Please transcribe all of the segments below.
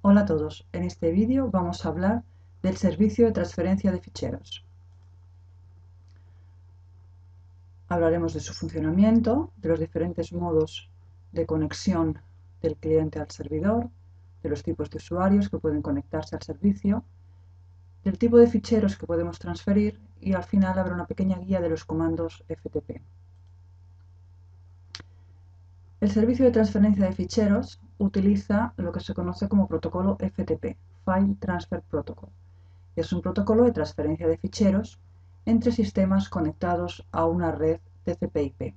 Hola a todos, en este vídeo vamos a hablar del servicio de transferencia de ficheros. Hablaremos de su funcionamiento, de los diferentes modos de conexión del cliente al servidor, de los tipos de usuarios que pueden conectarse al servicio, del tipo de ficheros que podemos transferir y al final habrá una pequeña guía de los comandos FTP. El servicio de transferencia de ficheros utiliza lo que se conoce como protocolo FTP, File Transfer Protocol. Es un protocolo de transferencia de ficheros entre sistemas conectados a una red TCP/IP,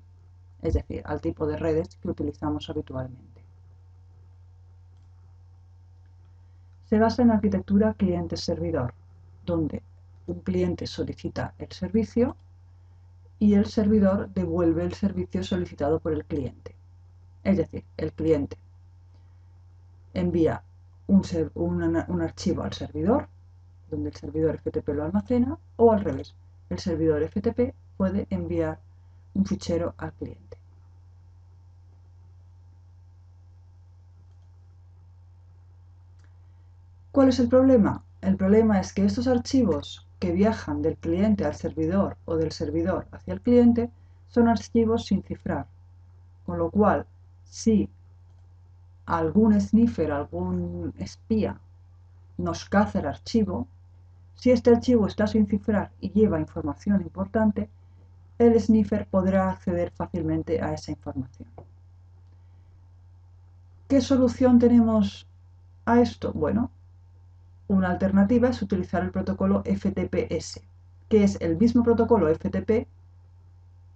es decir, al tipo de redes que utilizamos habitualmente. Se basa en la arquitectura cliente-servidor, donde un cliente solicita el servicio y el servidor devuelve el servicio solicitado por el cliente. Es decir, el cliente envía un archivo al servidor, donde el servidor FTP lo almacena, o al revés, el servidor FTP puede enviar un fichero al cliente. ¿Cuál es el problema? El problema es que estos archivos que viajan del cliente al servidor o del servidor hacia el cliente son archivos sin cifrar, con lo cual si algún sniffer, algún espía nos caza el archivo, si este archivo está sin cifrar y lleva información importante, el sniffer podrá acceder fácilmente a esa información. ¿Qué solución tenemos a esto? Bueno, una alternativa es utilizar el protocolo FTP-S, que es el mismo protocolo FTP,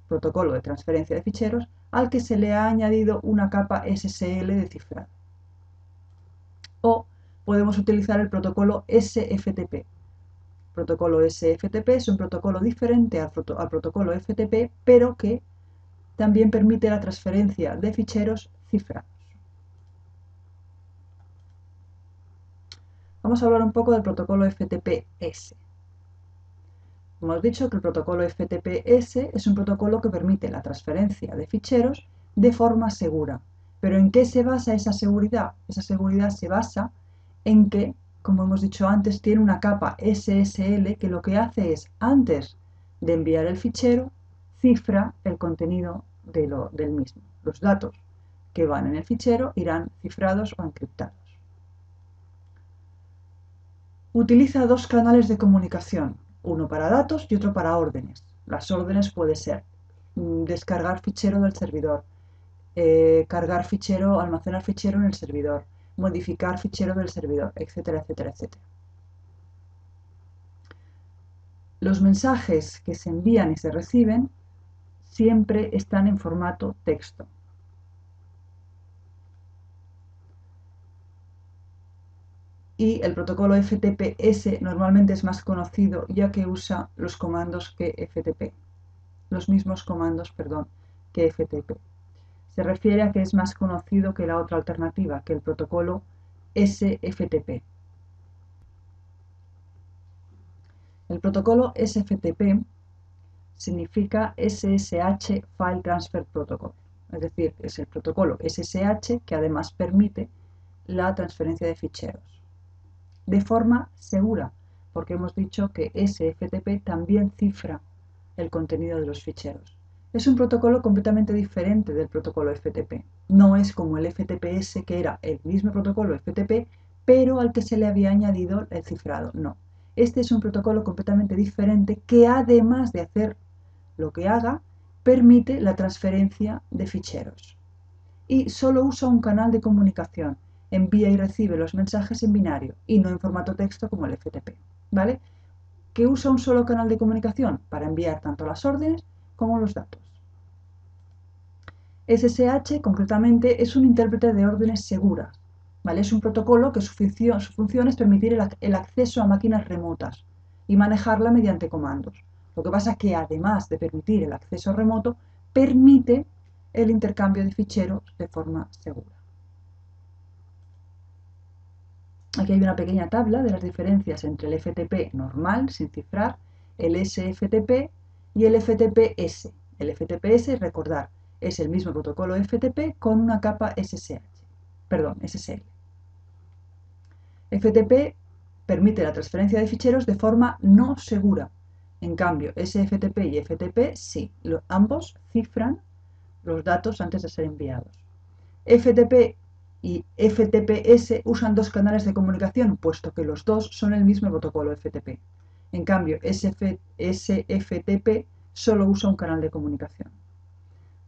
protocolo de transferencia de ficheros, al que se le ha añadido una capa SSL de cifrado. O podemos utilizar el protocolo SFTP. El protocolo SFTP es un protocolo diferente al protocolo FTP, pero que también permite la transferencia de ficheros cifrados. Vamos a hablar un poco del protocolo FTP-S. Hemos dicho que el protocolo FTP-S es un protocolo que permite la transferencia de ficheros de forma segura. ¿Pero en qué se basa esa seguridad? Esa seguridad se basa en que, como hemos dicho antes, tiene una capa SSL que lo que hace es, antes de enviar el fichero, cifra el contenido del mismo. Los datos que van en el fichero irán cifrados o encriptados. Utiliza dos canales de comunicación, uno para datos y otro para órdenes. Las órdenes puede ser descargar fichero del servidor, cargar fichero, almacenar fichero en el servidor, modificar fichero del servidor, etcétera, etcétera, etcétera. Los mensajes que se envían y se reciben siempre están en formato texto. Y el protocolo FTP-S normalmente es más conocido ya que usa los comandos que FTP, los mismos comandos, perdón, que FTP. Se refiere a que es más conocido que la otra alternativa, que el protocolo SFTP. El protocolo SFTP significa SSH File Transfer Protocol, es decir, es el protocolo SSH que además permite la transferencia de ficheros de forma segura, porque hemos dicho que SFTP también cifra el contenido de los ficheros. Es un protocolo completamente diferente del protocolo FTP. No es como el FTP-S, que era el mismo protocolo FTP, pero al que se le había añadido el cifrado. No. Este es un protocolo completamente diferente que, además de hacer lo que haga, permite la transferencia de ficheros. Y solo usa un canal de comunicación. Envía y recibe los mensajes en binario y no en formato texto como el FTP. ¿Vale? Que usa un solo canal de comunicación para enviar tanto las órdenes como los datos. SSH concretamente es un intérprete de órdenes seguras, ¿vale? Es un protocolo que su función es permitir el acceso a máquinas remotas y manejarla mediante comandos. Lo que pasa es que además de permitir el acceso remoto, permite el intercambio de ficheros de forma segura. Aquí hay una pequeña tabla de las diferencias entre el FTP normal, sin cifrar, el SFTP y el FTP-S. El FTP-S, recordar, es el mismo protocolo FTP con una capa SSH, perdón, SSL. FTP permite la transferencia de ficheros de forma no segura. En cambio, SFTP y FTP sí, ambos cifran los datos antes de ser enviados. FTP y FTPS usan dos canales de comunicación, puesto que los dos son el mismo protocolo FTP. En cambio, SFTP solo usa un canal de comunicación.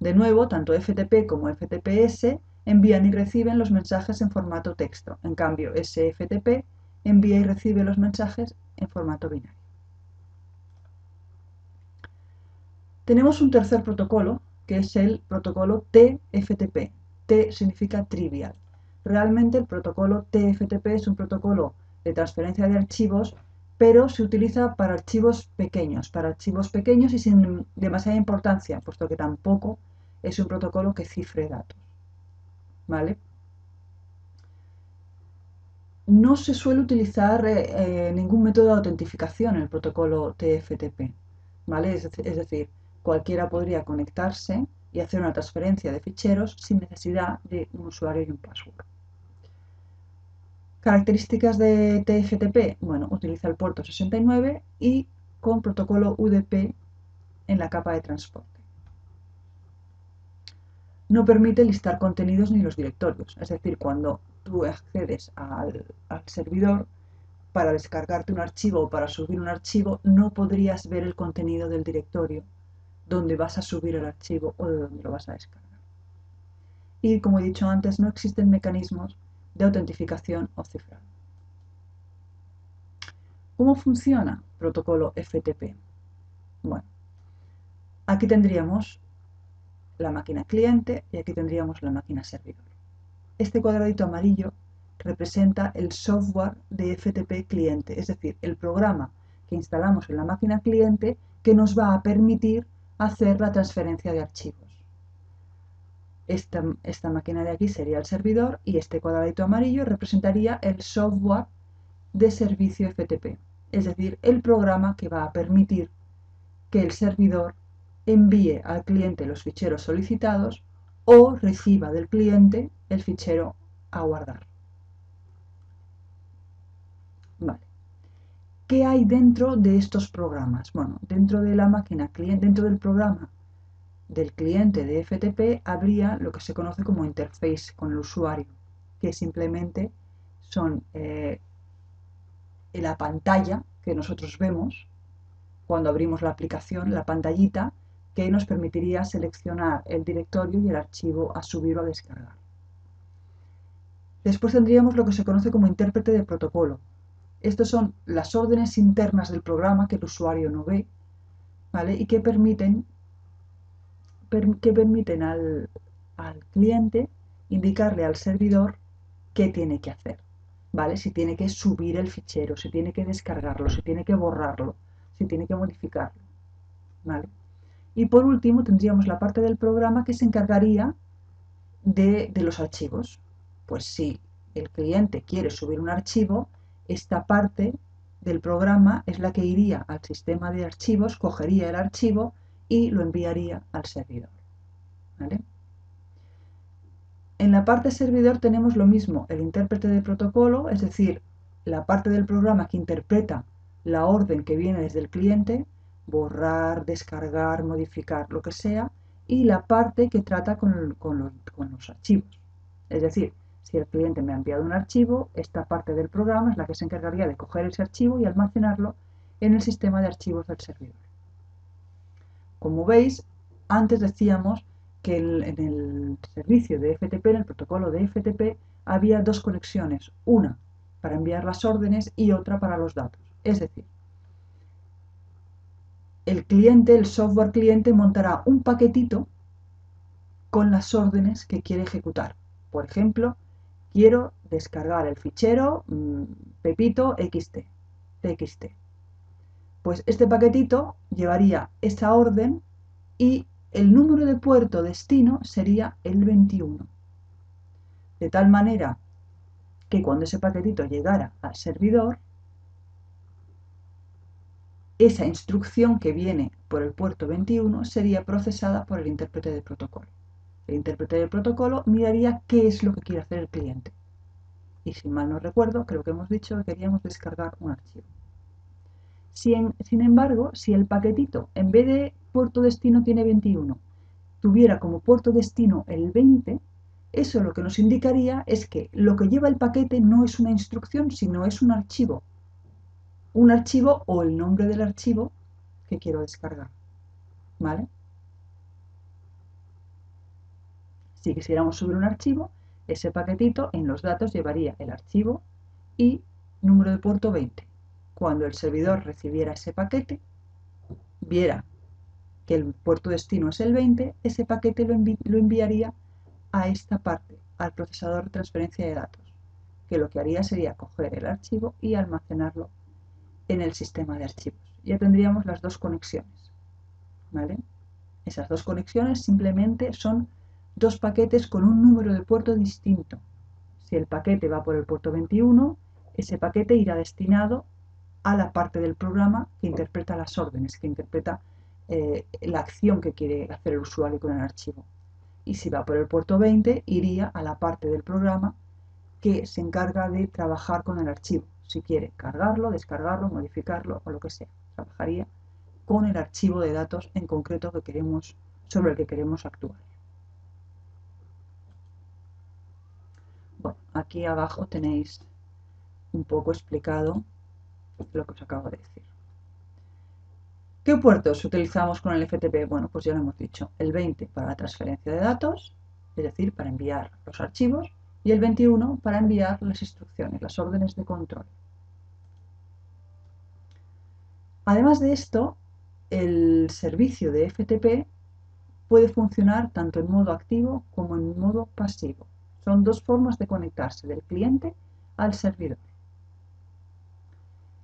De nuevo, tanto FTP como FTPS envían y reciben los mensajes en formato texto. En cambio, SFTP envía y recibe los mensajes en formato binario. Tenemos un tercer protocolo, que es el protocolo TFTP. T significa trivial. Realmente el protocolo TFTP es un protocolo de transferencia de archivos, pero se utiliza para archivos pequeños y sin demasiada importancia, puesto que tampoco es un protocolo que cifre datos. ¿Vale? No se suele utilizar ningún método de autentificación en el protocolo TFTP. ¿Vale? Es decir, cualquiera podría conectarse y hacer una transferencia de ficheros sin necesidad de un usuario y un password. Características de TFTP. Bueno, utiliza el puerto 69 y con protocolo UDP en la capa de transporte. No permite listar contenidos ni los directorios. Es decir, cuando tú accedes al servidor para descargarte un archivo o para subir un archivo, no podrías ver el contenido del directorio donde vas a subir el archivo o de donde lo vas a descargar. Y como he dicho antes, no existen mecanismos de autentificación o cifrado. ¿Cómo funciona protocolo FTP? Bueno, aquí tendríamos la máquina cliente y aquí tendríamos la máquina servidor. Este cuadradito amarillo representa el software de FTP cliente, es decir, el programa que instalamos en la máquina cliente que nos va a permitir hacer la transferencia de archivos. Esta máquina de aquí sería el servidor y este cuadradito amarillo representaría el software de servicio FTP, es decir, el programa que va a permitir que el servidor envíe al cliente los ficheros solicitados o reciba del cliente el fichero a guardar. Vale. ¿Qué hay dentro de estos programas? Bueno, dentro de la máquina cliente, dentro del programa del cliente de FTP habría lo que se conoce como interface con el usuario, que simplemente son la pantalla que nosotros vemos cuando abrimos la aplicación, la pantallita que nos permitiría seleccionar el directorio y el archivo a subir o a descargar. Después tendríamos lo que se conoce como intérprete de protocolo. Estas son las órdenes internas del programa que el usuario no ve, ¿vale? Y que permiten al cliente indicarle al servidor qué tiene que hacer, ¿vale? Si tiene que subir el fichero, si tiene que descargarlo, si tiene que borrarlo, si tiene que modificarlo, ¿vale? Y por último tendríamos la parte del programa que se encargaría de los archivos. Pues si el cliente quiere subir un archivo, esta parte del programa es la que iría al sistema de archivos, cogería el archivo y lo enviaría al servidor. ¿Vale? En la parte servidor tenemos lo mismo, el intérprete de protocolo, es decir, la parte del programa que interpreta la orden que viene desde el cliente, borrar, descargar, modificar, lo que sea, y la parte que trata con los archivos. Es decir, si el cliente me ha enviado un archivo, esta parte del programa es la que se encargaría de coger ese archivo y almacenarlo en el sistema de archivos del servidor. Como veis, antes decíamos que en el servicio de FTP, en el protocolo de FTP, había dos conexiones, una para enviar las órdenes y otra para los datos. Es decir, el cliente, el software cliente, montará un paquetito con las órdenes que quiere ejecutar. Por ejemplo, quiero descargar el fichero pepito txt. Pues este paquetito llevaría esa orden y el número de puerto destino sería el 21. De tal manera que cuando ese paquetito llegara al servidor, esa instrucción que viene por el puerto 21 sería procesada por el intérprete de protocolo. El intérprete de protocolo miraría qué es lo que quiere hacer el cliente. Y si mal no recuerdo, creo que hemos dicho que queríamos descargar un archivo. Sin embargo, si el paquetito en vez de puerto destino tiene 21, tuviera como puerto destino el 20, eso lo que nos indicaría es que lo que lleva el paquete no es una instrucción, sino es un archivo. Un archivo o el nombre del archivo que quiero descargar. ¿Vale? Si quisiéramos subir un archivo, ese paquetito en los datos llevaría el archivo y número de puerto 20. Cuando el servidor recibiera ese paquete, viera que el puerto destino es el 20, ese paquete lo enviaría a esta parte, al procesador de transferencia de datos, que lo que haría sería coger el archivo y almacenarlo en el sistema de archivos. Ya tendríamos las dos conexiones, ¿vale? Esas dos conexiones simplemente son dos paquetes con un número de puerto distinto. Si el paquete va por el puerto 21, ese paquete irá destinado a la parte del programa que interpreta las órdenes, que interpreta la acción que quiere hacer el usuario con el archivo. Y si va por el puerto 20, iría a la parte del programa que se encarga de trabajar con el archivo. Si quiere cargarlo, descargarlo, modificarlo o lo que sea. Trabajaría con el archivo de datos en concreto sobre el que queremos actuar. Bueno, aquí abajo tenéis un poco explicado lo que os acabo de decir. ¿Qué puertos utilizamos con el FTP? Bueno, pues ya lo hemos dicho. El 20 para la transferencia de datos, es decir, para enviar los archivos, y el 21 para enviar las instrucciones, las órdenes de control. Además de esto, el servicio de FTP puede funcionar tanto en modo activo como en modo pasivo. Son dos formas de conectarse del cliente al servidor.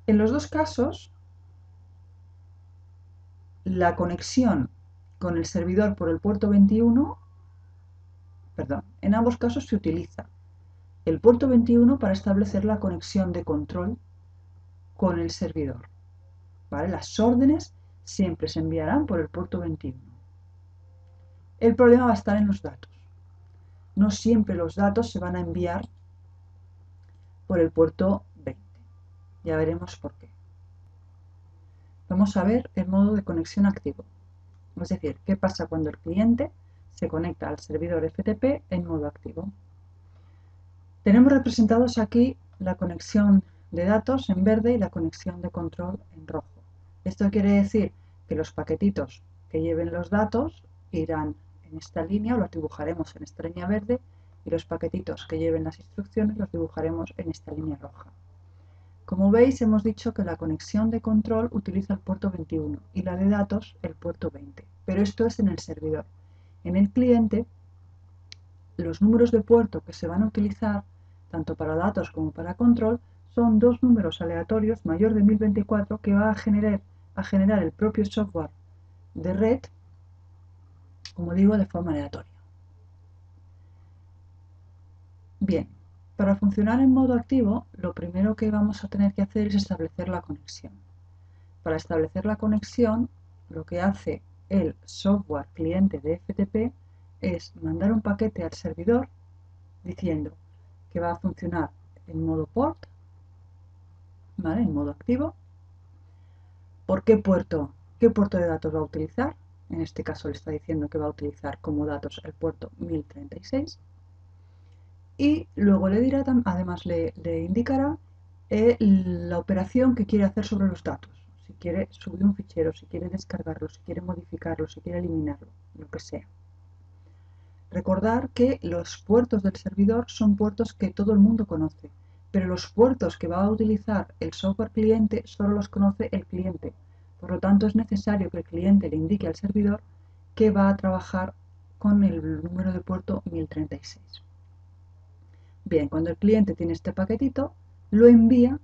En los dos casos, la conexión con el servidor por el puerto 21, en ambos casos se utiliza el puerto 21 para establecer la conexión de control con el servidor. ¿Vale? Las órdenes siempre se enviarán por el puerto 21. El problema va a estar en los datos. No siempre los datos se van a enviar por el puerto 20. Ya veremos por qué. Vamos a ver el modo de conexión activo. Es decir, qué pasa cuando el cliente se conecta al servidor FTP en modo activo. Tenemos representados aquí la conexión de datos en verde y la conexión de control en rojo. Esto quiere decir que los paquetitos que lleven los datos irán en esta línea, o los dibujaremos en esta línea verde, y los paquetitos que lleven las instrucciones los dibujaremos en esta línea roja. Como veis, hemos dicho que la conexión de control utiliza el puerto 21 y la de datos el puerto 20, pero esto es en el servidor. En el cliente, los números de puerto que se van a utilizar, tanto para datos como para control, son dos números aleatorios mayor de 1024 que va a generar el propio software de red, como digo, de forma aleatoria. Bien, para funcionar en modo activo, lo primero que vamos a tener que hacer es establecer la conexión. Para establecer la conexión, lo que hace el software cliente de FTP es mandar un paquete al servidor diciendo que va a funcionar en modo port, ¿vale? En modo activo. ¿Por qué puerto? ¿Qué puerto de datos va a utilizar? En este caso le está diciendo que va a utilizar como datos el puerto 1036. Y luego le dirá, además le indicará la operación que quiere hacer sobre los datos. Si quiere subir un fichero, si quiere descargarlo, si quiere modificarlo, si quiere eliminarlo, lo que sea. Recordar que los puertos del servidor son puertos que todo el mundo conoce, pero los puertos que va a utilizar el software cliente solo los conoce el cliente. Por lo tanto, es necesario que el cliente le indique al servidor que va a trabajar con el número de puerto 1036. Bien, cuando el cliente tiene este paquetito, lo envía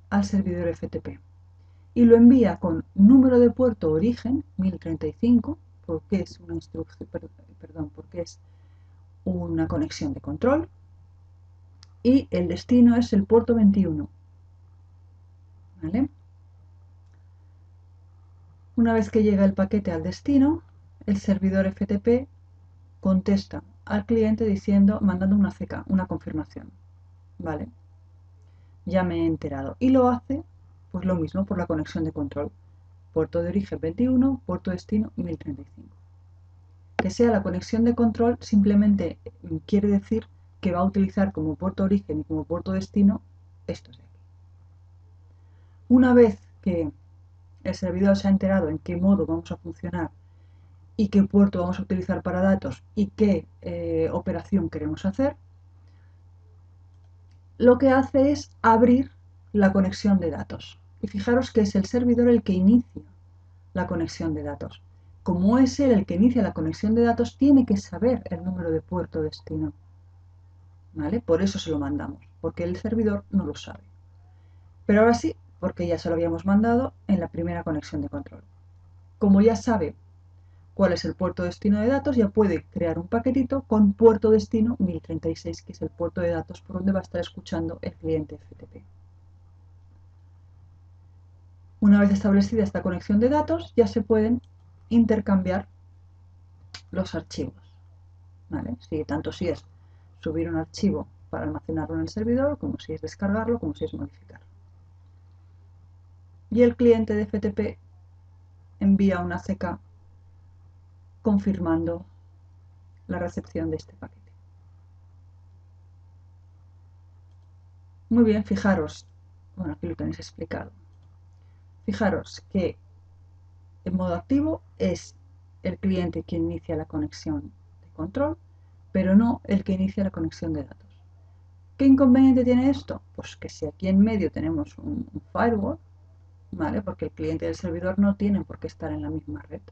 al servidor FTP y lo envía con número de puerto origen 1035, porque es una instrucción, porque es una conexión de control, y el destino es el puerto 21. ¿Vale? Una vez que llega el paquete al destino, el servidor FTP contesta al cliente mandando una CK, una confirmación. ¿vale? Ya me he enterado. Y lo hace, pues lo mismo por la conexión de control. Puerto de origen 21, puerto destino 1035. Que sea la conexión de control simplemente quiere decir que va a utilizar como puerto origen y como puerto destino estos de aquí. Una vez que el servidor se ha enterado en qué modo vamos a funcionar y qué puerto vamos a utilizar para datos y qué operación queremos hacer, lo que hace es abrir la conexión de datos. Y fijaros que es el servidor el que inicia la conexión de datos. Como es él el que inicia la conexión de datos, tiene que saber el número de puerto destino. ¿Vale? Por eso se lo mandamos, porque el servidor no lo sabe. Pero ahora sí, porque ya se lo habíamos mandado en la primera conexión de control. Como ya sabe cuál es el puerto destino de datos, ya puede crear un paquetito con puerto destino 1036, que es el puerto de datos por donde va a estar escuchando el cliente FTP. Una vez establecida esta conexión de datos, ya se pueden intercambiar los archivos. ¿Vale? Tanto si es subir un archivo para almacenarlo en el servidor, como si es descargarlo, como si es modificarlo. Y el cliente de FTP envía una CK confirmando la recepción de este paquete. Muy bien, fijaros, bueno, aquí lo tenéis explicado. Fijaros que en modo activo es el cliente quien inicia la conexión de control, pero no el que inicia la conexión de datos. ¿Qué inconveniente tiene esto? Pues que si aquí en medio tenemos un firewall, ¿vale? Porque el cliente y el servidor no tienen por qué estar en la misma red.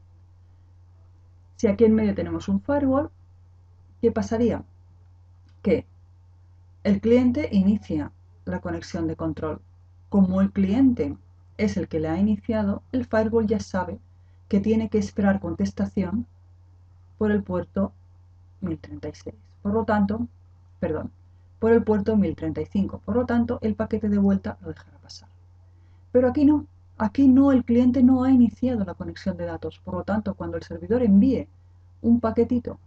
Si aquí en medio tenemos un firewall, ¿qué pasaría? Que el cliente inicia la conexión de control. Como el cliente es el que le ha iniciado, el firewall ya sabe que tiene que esperar contestación por el puerto 1036. Por lo tanto, perdón, por el puerto 1035. Por lo tanto, el paquete de vuelta lo dejará pasar. Pero aquí no. Aquí no, el cliente no ha iniciado la conexión de datos. Por lo tanto, cuando el servidor envíe un paquetito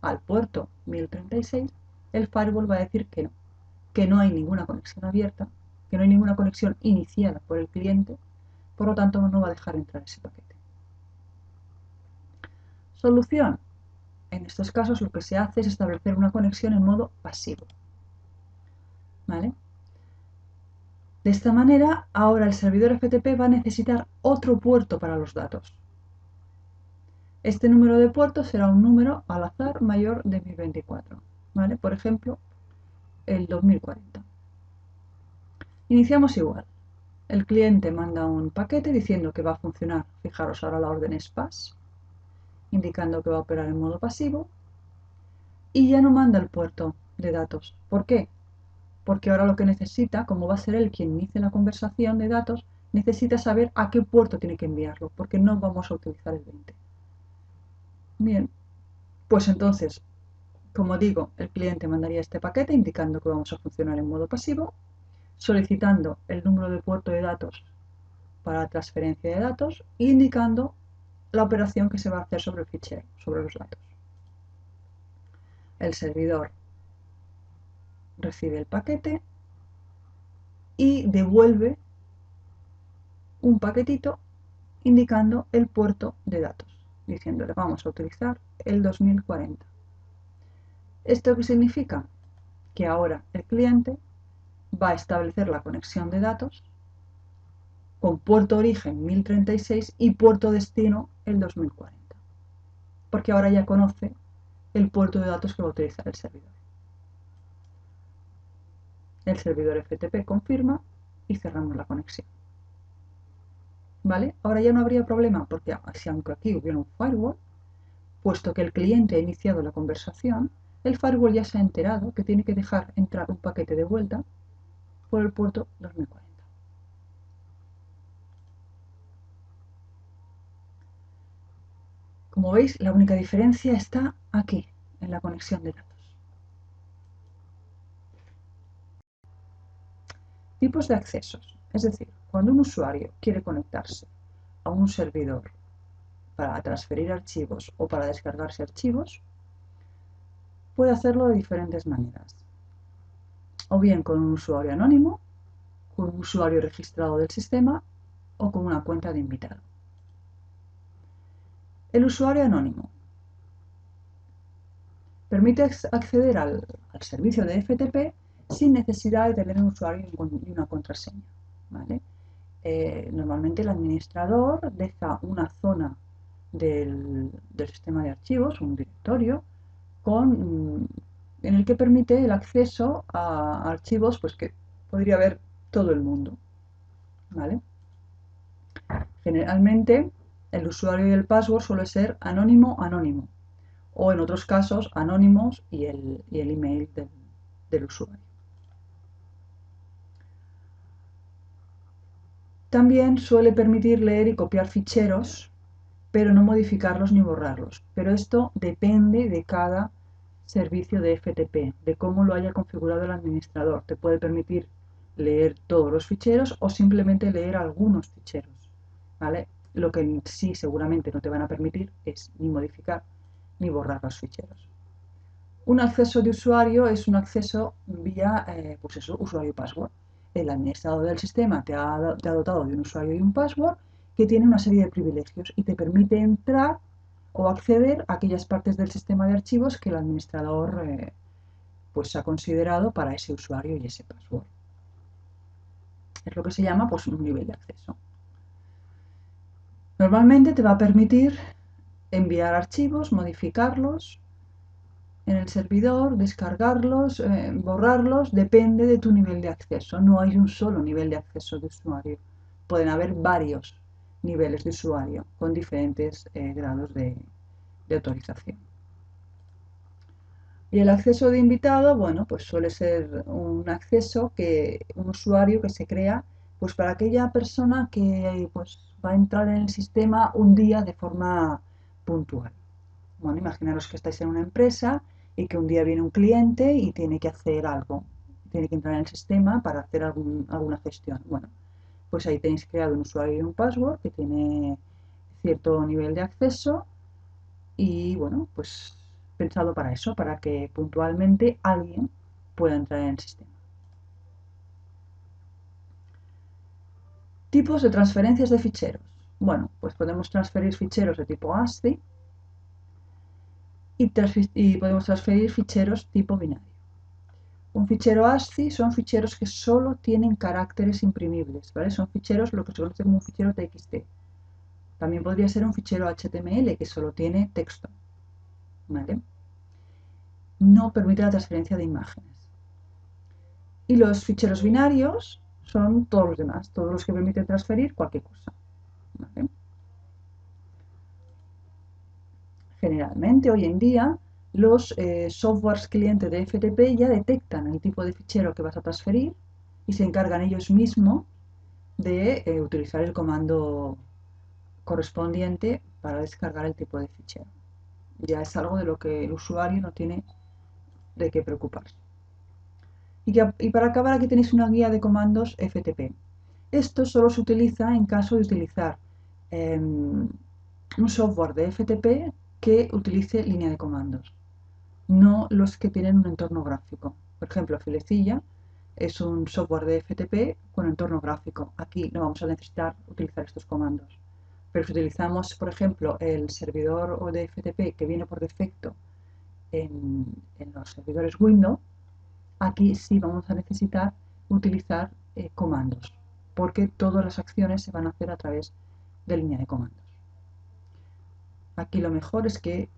al puerto 1036, el firewall va a decir que no hay ninguna conexión abierta, que no hay ninguna conexión iniciada por el cliente, por lo tanto no va a dejar entrar ese paquete. Solución. En estos casos lo que se hace es establecer una conexión en modo pasivo. ¿Vale? De esta manera, ahora el servidor FTP va a necesitar otro puerto para los datos. Este número de puertos será un número al azar mayor de 1024. ¿Vale? Por ejemplo, el 2040. Iniciamos igual. El cliente manda un paquete diciendo que va a funcionar. Fijaros, ahora la orden es pass, indicando que va a operar en modo pasivo. Y ya no manda el puerto de datos. ¿Por qué? Porque ahora lo que necesita, como va a ser él quien inicie la conversación de datos, necesita saber a qué puerto tiene que enviarlo, porque no vamos a utilizar el 20. Bien, pues entonces, como digo, el cliente mandaría este paquete indicando que vamos a funcionar en modo pasivo, solicitando el número de puerto de datos para la transferencia de datos e indicando la operación que se va a hacer sobre el fichero, sobre los datos. El servidor recibe el paquete y devuelve un paquetito indicando el puerto de datos, diciéndole vamos a utilizar el 2040. ¿Esto qué significa? Que ahora el cliente va a establecer la conexión de datos con puerto origen 1036 y puerto destino el 2040, porque ahora ya conoce el puerto de datos que va a utilizar el servidor. El servidor FTP confirma y cerramos la conexión. ¿Vale? Ahora ya no habría problema, porque si aunque aquí hubiera un firewall, puesto que el cliente ha iniciado la conversación, el firewall ya se ha enterado que tiene que dejar entrar un paquete de vuelta por el puerto 2040. Como veis, la única diferencia está aquí, en la conexión de datos. Tipos de accesos. Es decir, cuando un usuario quiere conectarse a un servidor para transferir archivos o para descargarse archivos, puede hacerlo de diferentes maneras. o bien con un usuario anónimo, con un usuario registrado del sistema o con una cuenta de invitado. El usuario anónimo permite acceder al servicio de FTP sin necesidad de tener un usuario y una contraseña, ¿vale? Normalmente el administrador deja una zona del sistema de archivos, un directorio, en el que permite el acceso a archivos pues, que podría ver todo el mundo, ¿vale? Generalmente el usuario y el password suele ser anónimo o en otros casos anónimos y el email del usuario. También suele permitir leer y copiar ficheros, pero no modificarlos ni borrarlos. Pero esto depende de cada servicio de FTP, de cómo lo haya configurado el administrador. Te puede permitir leer todos los ficheros o simplemente leer algunos ficheros, ¿vale? Lo que sí seguramente no te van a permitir es ni modificar ni borrar los ficheros. Un acceso de usuario es un acceso vía pues eso, usuario y password. El administrador del sistema te ha dotado de un usuario y un password que tiene una serie de privilegios y te permite entrar o acceder a aquellas partes del sistema de archivos que el administrador pues ha considerado para ese usuario y ese password. Es lo que se llama pues, un nivel de acceso. Normalmente te va a permitir enviar archivos, modificarlos en el servidor, descargarlos, borrarlos, depende de tu nivel de acceso. No hay un solo nivel de acceso de usuario. Pueden haber varios niveles de usuario con diferentes grados de autorización. Y el acceso de invitado, bueno, pues suele ser un acceso un usuario que se crea pues para aquella persona que pues va a entrar en el sistema un día de forma puntual. Bueno, imaginaros que estáis en una empresa y que un día viene un cliente y tiene que hacer algo, tiene que entrar en el sistema para hacer alguna gestión. Bueno, pues ahí tenéis creado un usuario y un password que tiene cierto nivel de acceso y bueno, pues pensado para eso, para que puntualmente alguien pueda entrar en el sistema. Tipos de transferencias de ficheros. Bueno, pues podemos transferir ficheros de tipo ASCII y podemos transferir ficheros tipo binario. Un fichero ASCII son ficheros que solo tienen caracteres imprimibles, ¿vale? Son ficheros lo que se conoce como un fichero TXT. También podría ser un fichero HTML que solo tiene texto, ¿vale? No permite la transferencia de imágenes. Y los ficheros binarios son todos los demás, todos los que permiten transferir cualquier cosa, ¿vale? Generalmente, hoy en día, los softwares clientes de FTP ya detectan el tipo de fichero que vas a transferir y se encargan ellos mismos de utilizar el comando correspondiente para descargar el tipo de fichero. Ya es algo de lo que el usuario no tiene de qué preocuparse. Y para acabar aquí tenéis una guía de comandos FTP. Esto solo se utiliza en caso de utilizar un software de FTP que utilice línea de comandos, no los que tienen un entorno gráfico. Por ejemplo, Filecilla es un software de FTP con entorno gráfico. Aquí no vamos a necesitar utilizar estos comandos. Pero si utilizamos, por ejemplo, el servidor o de FTP que viene por defecto en los servidores Windows, aquí sí vamos a necesitar utilizar comandos, porque todas las acciones se van a hacer a través de línea de comandos. Aquí lo mejor es que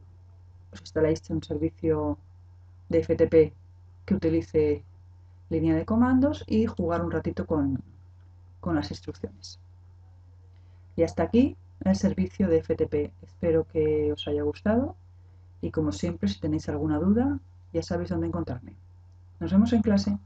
os instaláis un servicio de FTP que utilice línea de comandos y jugar un ratito con las instrucciones. Y hasta aquí el servicio de FTP. Espero que os haya gustado y como siempre si tenéis alguna duda ya sabéis dónde encontrarme. Nos vemos en clase.